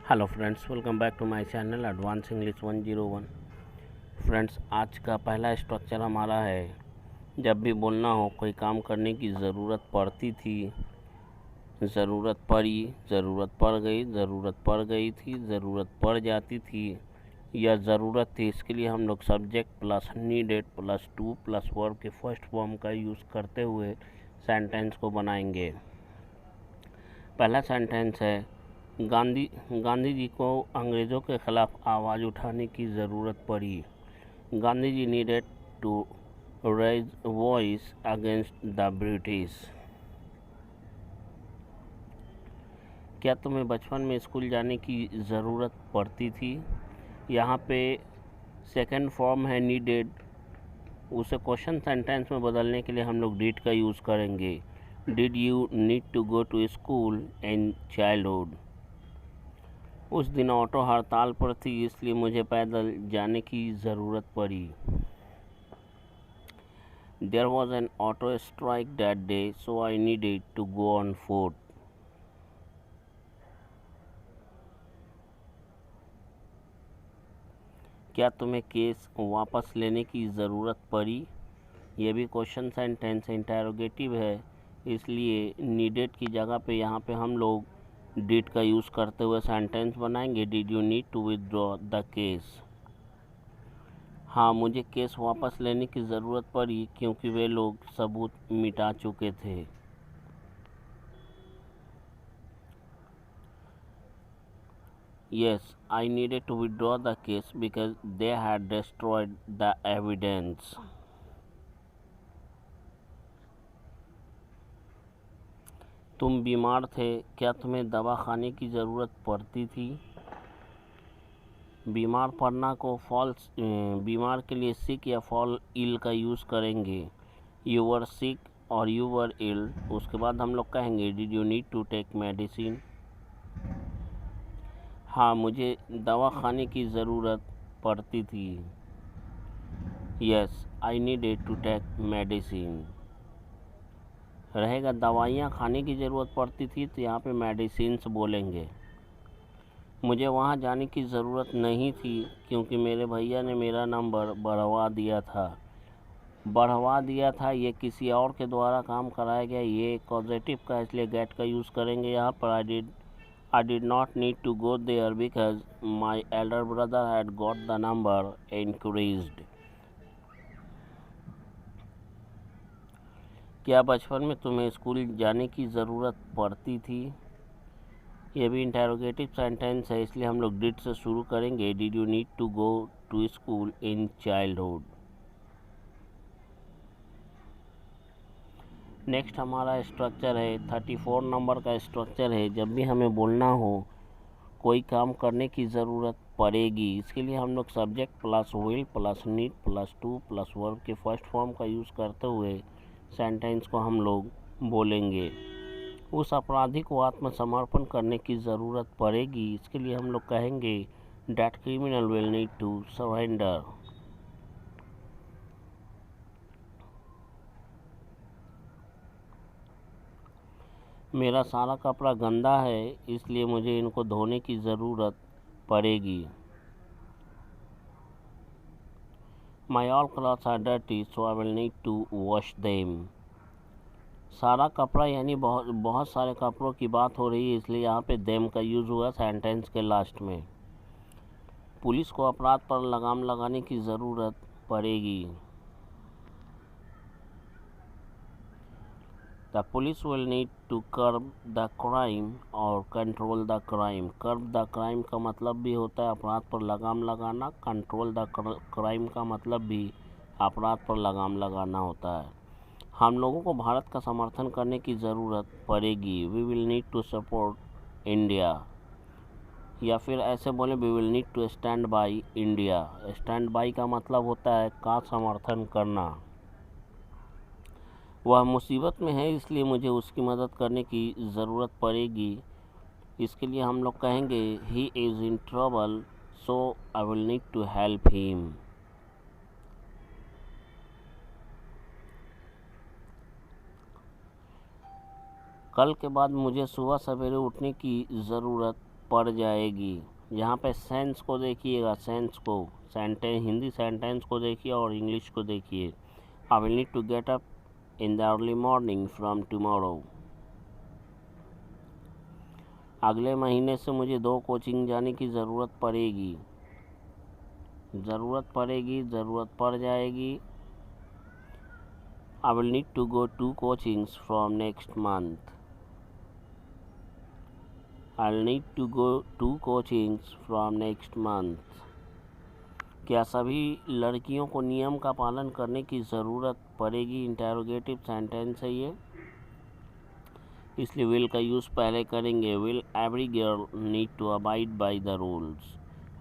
Hello friends, welcome back to my channel advance English 101। Friends, आज का पहला structure हमारा है, जब भी बोलना हो, कोई काम करने की ज़रूरत पड़ती थी, ज़रूरत पड़ी, ज़रूरत पड़ गई, ज़रूरत पड़ गई थी, ज़रूरत पड़ जाती थी या ज़रूरत थी। इसके लिए हम लोग subject plus needed plus two plus verb के फर्स्ट फॉर्म का यूज़ करते हुए सेंटेंस को बनाएंगे। पहला सेंटेंस है, गांधी जी को अंग्रेज़ों के ख़िलाफ़ आवाज़ उठाने की ज़रूरत पड़ी। Gandhi ji needed to raise voice against the British. क्या तुम्हें बचपन में स्कूल जाने की ज़रूरत पड़ती थी? यहाँ पे सेकंड फॉर्म है नीडेड, उसे क्वेश्चन सेंटेंस में बदलने के लिए हम लोग डिड का यूज़ करेंगे। Did you need to go to school in childhood? उस दिन ऑटो हड़ताल पर थी, इसलिए मुझे पैदल जाने की ज़रूरत पड़ी। There was an auto strike that day, so I needed to go on foot. क्या तुम्हें केस वापस लेने की ज़रूरत पड़ी? यह भी क्वेश्चन सेंटेंस इंटरोगेटिव है, इसलिए नीडेड की जगह पे यहाँ पे हम लोग डिड का यूज़ करते हुए सेंटेंस बनाएंगे। Did you need to withdraw the case? हाँ, मुझे केस वापस लेने की ज़रूरत पड़ी क्योंकि वे लोग सबूत मिटा चुके थे। Yes, I needed to withdraw the case because they had destroyed the evidence. तुम बीमार थे, क्या तुम्हें दवा खाने की ज़रूरत पड़ती थी? बीमार पड़ना को फॉल्स बीमार के लिए सिक या फॉल इल का यूज़ करेंगे। यू वर सिक और यू वर इल, उसके बाद हम लोग कहेंगे did you need to take medicine? हाँ, मुझे दवा खाने की ज़रूरत पड़ती थी। Yes, I needed to take medicine. रहेगा दवाइयाँ खाने की ज़रूरत पड़ती थी, तो यहाँ पे मेडिसिन्स बोलेंगे। मुझे वहाँ जाने की ज़रूरत नहीं थी क्योंकि मेरे भैया ने मेरा नंबर बढ़वा दिया था। बढ़वा दिया था, ये किसी और के द्वारा काम कराया गया, ये पॉजिटिव का, इसलिए गेट का यूज़ करेंगे यहाँ पर। I did not need to go there because my elder brother had got the number increased. क्या बचपन में तुम्हें स्कूल जाने की ज़रूरत पड़ती थी? यह भी इंटरोगेटिव सेंटेंस है, इसलिए हम लोग डिड से शुरू करेंगे। Did you need to go to school in childhood? Next हमारा स्ट्रक्चर है 34 नंबर का स्ट्रक्चर है। जब भी हमें बोलना हो, कोई काम करने की ज़रूरत पड़ेगी, इसके लिए हम लोग subject plus will plus need plus two plus verb के फर्स्ट फॉर्म का यूज़ करते हुए सेंटेंस को हम लोग बोलेंगे। उस अपराधी को आत्मसमर्पण करने की ज़रूरत पड़ेगी, इसके लिए हम लोग कहेंगे that criminal will need to surrender. मेरा सारा कपड़ा गंदा है, इसलिए मुझे इनको धोने की ज़रूरत पड़ेगी। My all clothes are dirty, so I will need to wash them. सारा कपड़ा यानी बहुत सारे कपड़ों की बात हो रही है, इसलिए यहाँ पे देम का यूज़ हुआ सेंटेंस के लास्ट में। पुलिस को अपराध पर लगाम लगाने की ज़रूरत पड़ेगी। The police will need to curb the crime और control the crime। curb the crime का मतलब भी होता है अपराध पर लगाम लगाना, control the crime का मतलब भी अपराध पर लगाम लगाना होता है। हम लोगों को भारत का समर्थन करने की ज़रूरत पड़ेगी। We will need to support India। या फिर ऐसे बोले we will need to stand by India। stand by का मतलब होता है का समर्थन करना। वह मुसीबत में है, इसलिए मुझे उसकी मदद करने की ज़रूरत पड़ेगी। इसके लिए हम लोग कहेंगे he is in trouble, so I will need to help him. कल के बाद मुझे सुबह सवेरे उठने की ज़रूरत पड़ जाएगी। यहाँ पे सेंस को देखिएगा, सेंस को, सेंटेंस, हिंदी सेंटेंस को देखिए और इंग्लिश को देखिए। I will need to get up in the early morning from tomorrow. अगले महीने से मुझे 2 कोचिंग जाने की ज़रूरत पड़ेगी। ज़रूरत पड़ेगी, ज़रूरत पड़ जाएगी। I will need to go 2 coachings from next month. I'll need to go 2 coachings from next month. क्या सभी लड़कियों को नियम का पालन करने की ज़रूरत पड़ेगी? इंटेरोगेटिव सेंटेंस है ये, इसलिए विल का यूज़ पहले करेंगे। Will every girl need to abide by the rules.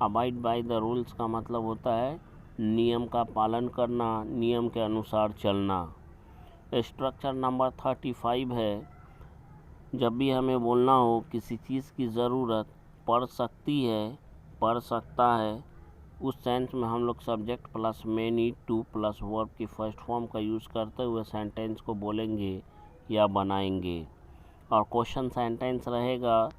Abide by the rules का मतलब होता है नियम का पालन करना, नियम के अनुसार चलना। स्ट्रक्चर नंबर 35 है, जब भी हमें बोलना हो किसी चीज़ की ज़रूरत पड़ सकती है, पड़ सकता है, उस सेंस में हम लोग subject plus may need two plus verb की फर्स्ट फॉर्म का यूज़ करते हुए सेंटेंस को बोलेंगे या बनाएंगे। और क्वेश्चन सेंटेंस रहेगा,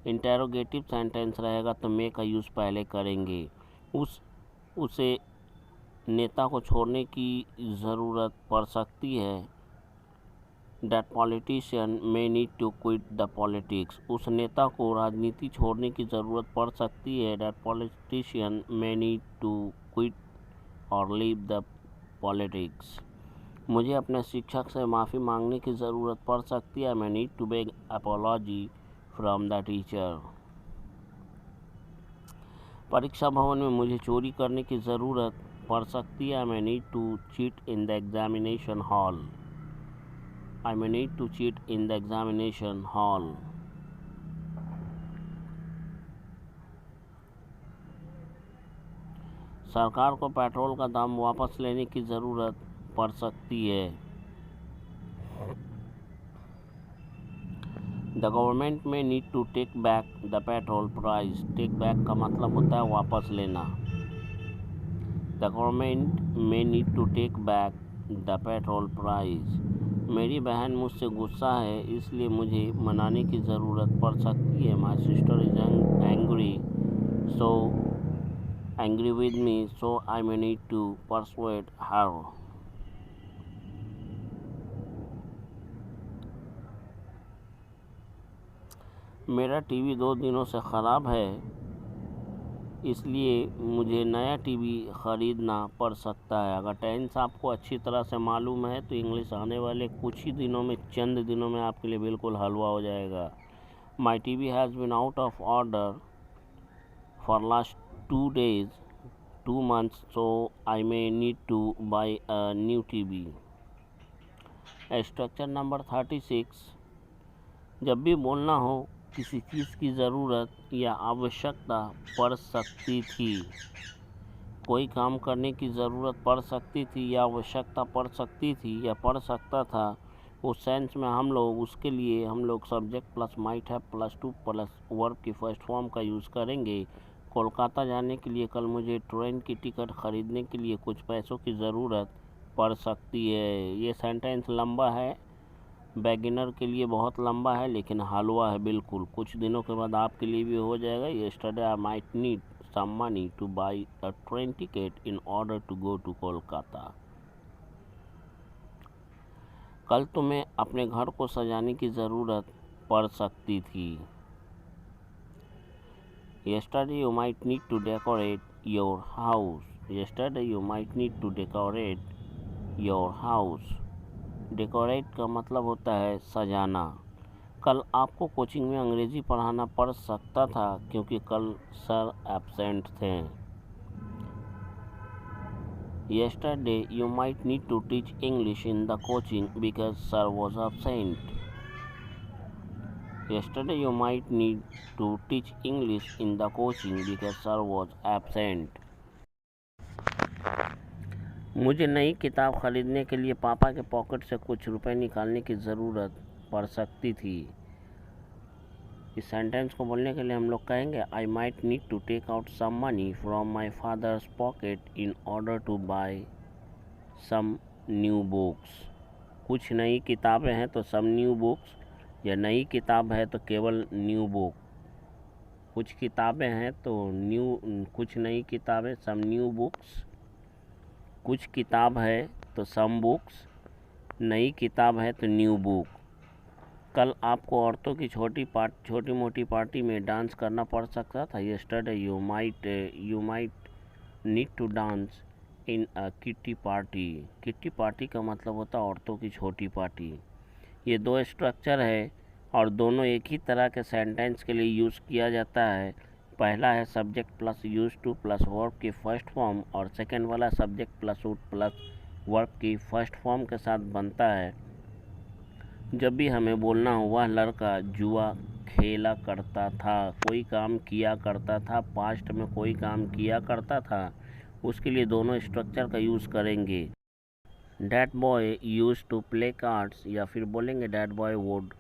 इंटेरोगेटिव सेंटेंस रहेगा तो मे का यूज़ पहले करेंगे। उसे नेता को छोड़ने की ज़रूरत पड़ सकती है। That politician may need to quit the politics. उस नेता को राजनीति छोड़ने की ज़रूरत पड़ सकती है। That politician may need to quit or leave the politics. मुझे अपने शिक्षक से माफ़ी मांगने की ज़रूरत पड़ सकती है। I need to beg apology from the teacher. परीक्षा भवन में मुझे चोरी करने की ज़रूरत पड़ सकती है। I need to cheat in the examination hall. I may need to cheat in the examination hall. सरकार को पेट्रोल का दाम वापस लेने की ज़रूरत पड़ सकती है। The government may need to take back the petrol price. Take back का मतलब होता है वापस लेना। The government may need to take back the petrol price. मेरी बहन मुझसे गुस्सा है, इसलिए मुझे मनाने की ज़रूरत पड़ सकती है। My sister is angry with me, so I may need to persuade her. मेरा टीवी 2 दिनों से ख़राब है, इसलिए मुझे नया टीवी ख़रीदना पड़ सकता है। अगर टेंस आपको अच्छी तरह से मालूम है तो इंग्लिश आने वाले कुछ ही दिनों में, चंद दिनों में आपके लिए बिल्कुल हलवा हो जाएगा। My TV has been out of order for last 2 days, 2 months, so I may need to buy a new TV. Structure number 36, जब भी बोलना हो किसी चीज़ की ज़रूरत या आवश्यकता पड़ सकती थी, कोई काम करने की ज़रूरत पड़ सकती थी या आवश्यकता पड़ सकती थी या पड़ सकता था, उस सेंस में हम लोग उसके लिए हम लोग subject plus might have plus two plus verb की फर्स्ट फॉर्म का यूज़ करेंगे। कोलकाता जाने के लिए कल मुझे ट्रेन की टिकट ख़रीदने के लिए कुछ पैसों की ज़रूरत पड़ सकती है। ये सेंटेंस लंबा है, बेगिनर के लिए बहुत लंबा है, लेकिन हलवा है बिल्कुल। कुछ दिनों के बाद आपके लिए भी हो जाएगा। Yesterday I might need some money to buy a train ticket in order to go to Kolkata. कल तुम्हें अपने घर को सजाने की ज़रूरत पड़ सकती थी। Yesterday you might need to decorate your house. Yesterday you might need to decorate your house. Decorate का मतलब होता है सजाना। कल आपको कोचिंग में अंग्रेज़ी पढ़ाना पड़ सकता था क्योंकि कल सर एब्सेंट थे। Yesterday you might need to teach English in the coaching because sir was absent. Yesterday you might need to teach English in the coaching because sir was absent. मुझे नई किताब ख़रीदने के लिए पापा के पॉकेट से कुछ रुपए निकालने की ज़रूरत पड़ सकती थी। इस सेंटेंस को बोलने के लिए हम लोग कहेंगे I might need to take out some money from my father's pocket in order to buy some new books. कुछ नई किताबें हैं तो सम न्यू बुक्स, या नई किताब है तो केवल न्यू बुक। कुछ किताबें हैं तो कुछ नई किताबें, सम न्यू बुक्स। कुछ किताब है तो सम बुक्स, नई किताब है तो न्यू बुक। कल आपको औरतों की छोटी मोटी पार्टी में डांस करना पड़ सकता था। Yesterday you might need to dance in a kitty party. Kitty party का मतलब होता है औरतों की छोटी पार्टी। ये दो स्ट्रक्चर है और दोनों एक ही तरह के सेंटेंस के लिए यूज़ किया जाता है। पहला है subject plus use two plus verb की फर्स्ट फॉर्म, और सेकेंड वाला subject plus would plus verb की फर्स्ट फॉर्म के साथ बनता है। जब भी हमें बोलना हो वह लड़का जुआ खेला करता था, कोई काम किया करता था, पास्ट में कोई काम किया करता था, उसके लिए दोनों स्ट्रक्चर का यूज़ करेंगे। That boy use to play cards, या फिर बोलेंगे that boy would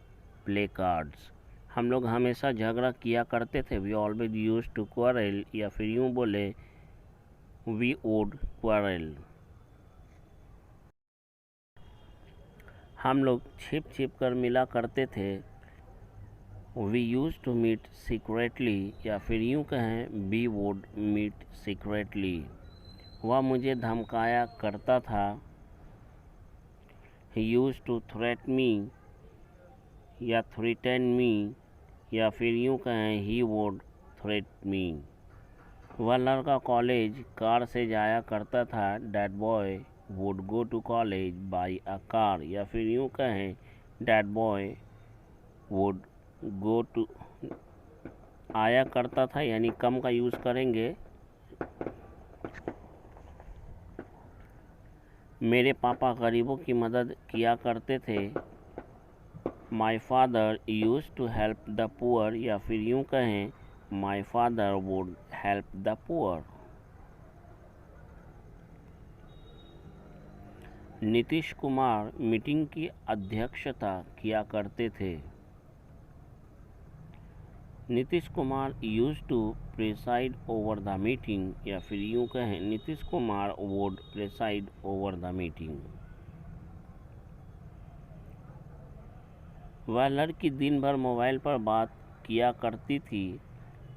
play cards. हम लोग हमेशा झगड़ा किया करते थे, we always use to quarrel, या फिर यूँ बोले वी वुड क्वारल। हम लोग छिप छिप कर मिला करते थे, we use to meet secretly, या फिर यूँ कहें वी वुड मीट सीक्रेटली। वह मुझे धमकाया करता था, ही यूज टू थ्रेट मी या थ्रेटन मी, या फिर यूँ कहें ही वुड थ्रेट मी। वह लड़का कॉलेज कार से जाया करता था, that boy would go to college by a car, या फिर यूँ कहें that boy would go to. आया करता था यानी कम का यूज़ करेंगे। मेरे पापा गरीबों की मदद किया करते थे, my father use to help the poor, या फिर यूँ कहें my father would help the poor. Nitish Kumar meeting की अध्यक्षता किया करते थे, Nitish Kumar use to preside over the meeting, या फिर यूँ कहें Nitish Kumar would preside over the meeting. वह लड़की दिन भर मोबाइल पर बात किया करती थी,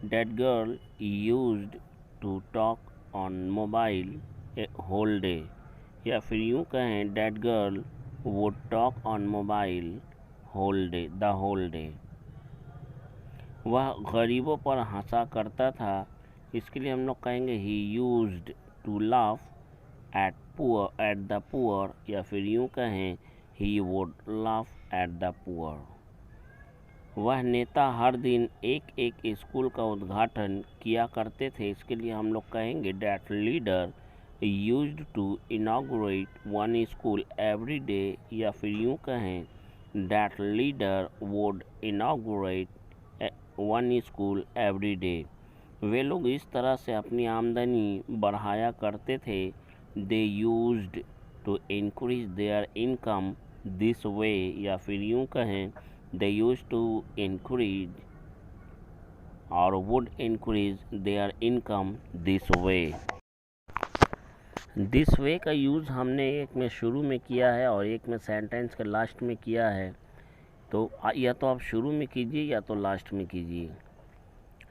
that girl used to talk on mobile a whole day, या फिर यूँ कहें that girl would talk on mobile the whole day. वह गरीबों पर हंसा करता था, इसके लिए हम लोग कहेंगे he used to laugh at the poor, या फिर यूँ कहें he would laugh at the poor. वह नेता हर दिन एक एक स्कूल का उद्घाटन किया करते थे, इसके लिए हम लोग कहेंगे that leader used to inaugurate one school every day, या फिर यूँ कहें that leader would inaugurate one school every day. वे लोग इस तरह से अपनी आमदनी बढ़ाया करते थे, they used to increase their income this way, या फिर यूँ कहें दे यूज टू इंक्रीज और would increase their income this way. This way का यूज़ हमने एक में शुरू में किया है और एक में सेंटेंस के लास्ट में किया है, तो या तो आप शुरू में कीजिए या तो लास्ट में कीजिए।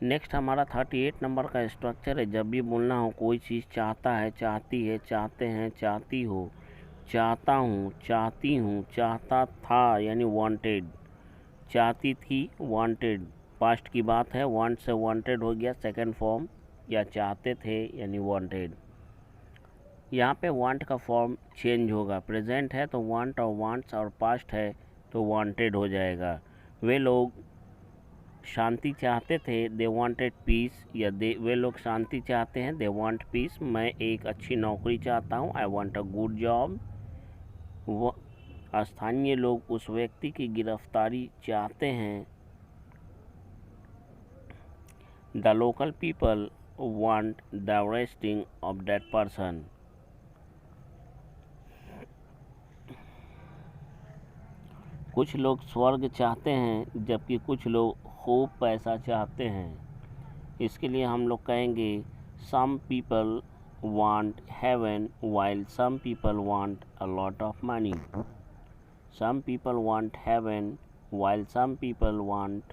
नेक्स्ट हमारा 38 नंबर का स्ट्रक्चर है, जब भी बोलना हो कोई चीज़ चाहता है, चाहती है, चाहते हैं, चाहती हो, चाहता हूँ, चाहती हूँ, चाहता था यानी वांटेड, चाहती थी वांटेड, पास्ट की बात है, वांट से वांटेड हो गया सेकंड फॉर्म, या चाहते थे यानी वांटेड। यहाँ पे वांट का फॉर्म चेंज होगा, प्रेजेंट है तो वांट और वांट्स, और पास्ट है तो वांटेड हो जाएगा। वे लोग शांति चाहते थे, दे वांटेड पीस, या वे लोग शांति चाहते हैं, दे वांट पीस। मैं एक अच्छी नौकरी चाहता हूँ, I want a good job. वो स्थानीय लोग उस व्यक्ति की गिरफ्तारी चाहते हैं, the local people want the arresting of that person. कुछ लोग स्वर्ग चाहते हैं जबकि कुछ लोग खूब पैसा चाहते हैं, इसके लिए हम लोग कहेंगे some people want heaven while some people want a lot of money. Some people want heaven while some people want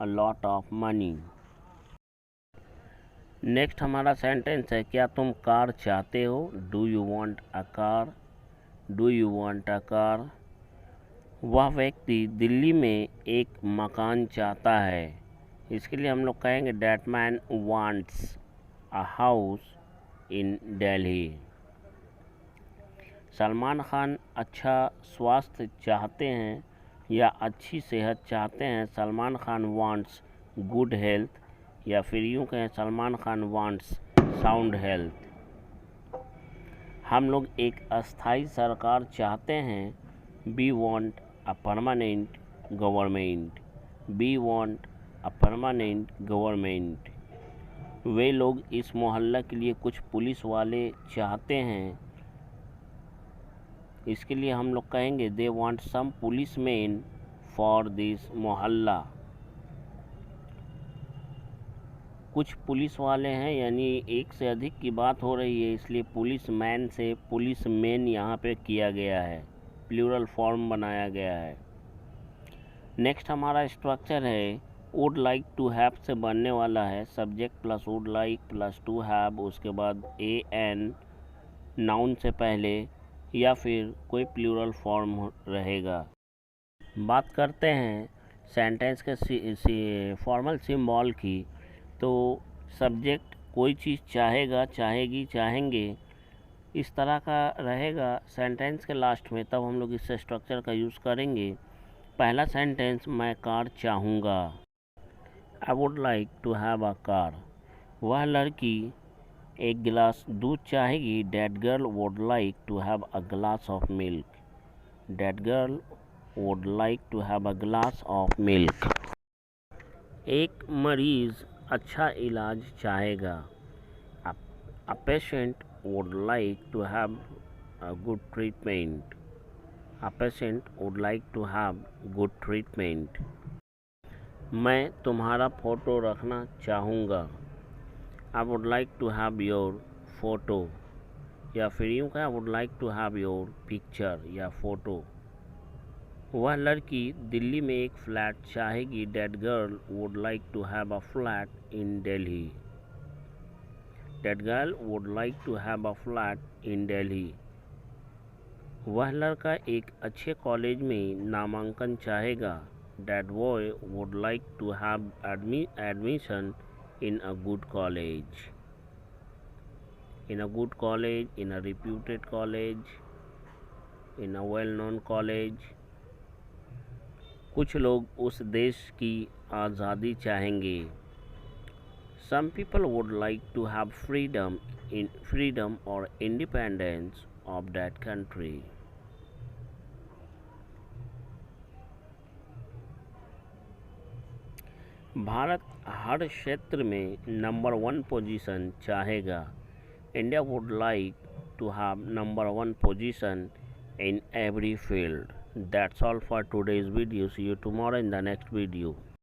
a lot of money. Next हमारा सेंटेंस है, क्या तुम कार चाहते हो? Do you want a car? Do you want a car? वह व्यक्ति दिल्ली में एक मकान चाहता है। इसके लिए हम लोग कहेंगे that man wants a house in Delhi. Salman Khan अच्छा स्वास्थ्य चाहते हैं या अच्छी सेहत चाहते हैं। Salman Khan wants good health, या फिर यूँ कहें Salman Khan wants sound health. हम लोग एक अस्थाई सरकार चाहते हैं। We want a permanent government. We want a permanent government. वे लोग इस मोहल्ला के लिए कुछ पुलिस वाले चाहते हैं। इसके लिए हम लोग कहेंगे they want some police man for this mohalla. कुछ पुलिस वाले हैं, यानी एक से अधिक की बात हो रही है, इसलिए पुलिस मैन से पुलिस मैन यहाँ पे किया गया है, प्लूरल फॉर्म बनाया गया है। नेक्स्ट हमारा स्ट्रक्चर है वुड लाइक टू हैव से बनने वाला है। Subject plus would like plus two have, उसके बाद ए एन नाउन से पहले, या फिर कोई प्लूरल फॉर्म रहेगा। बात करते हैं सेंटेंस के फॉर्मल सिंबल की। तो सब्जेक्ट कोई चीज़ चाहेगा, चाहेगी, चाहेंगे, इस तरह का रहेगा सेंटेंस के लास्ट में, तब हम लोग इस स्ट्रक्चर का यूज़ करेंगे। पहला सेंटेंस, मैं कार चाहूँगा। I would like to have a car. वह लड़की एक गिलास दूध चाहेगी। That girl would like to have a glass of milk. That girl would like to have a glass of milk. एक मरीज़ अच्छा इलाज चाहेगा। A patient would like to have a good treatment. A patient would like to have good treatment. मैं तुम्हारा photo रखना चाहूँगा। I would like to have your photo, या फिर यूँ कहें I would like to have your picture या photo. वह लड़की दिल्ली में एक फ्लैट चाहेगी। That girl would like to have a flat in Delhi. That girl would like to have a flat in Delhi. वह लड़का एक अच्छे कॉलेज में नामांकन चाहेगा। That boy would like to have admission in a good college. In a good college, in a reputed college, in a well-known college. कुछ लोग उस देश की आज़ादी चाहेंगे। Some people would like to have freedom or independence of that country. Bharat हर क्षेत्र में number 1 position चाहेगा। India would like to have number 1 position in every field. That's all for today's video. See you tomorrow in the next video.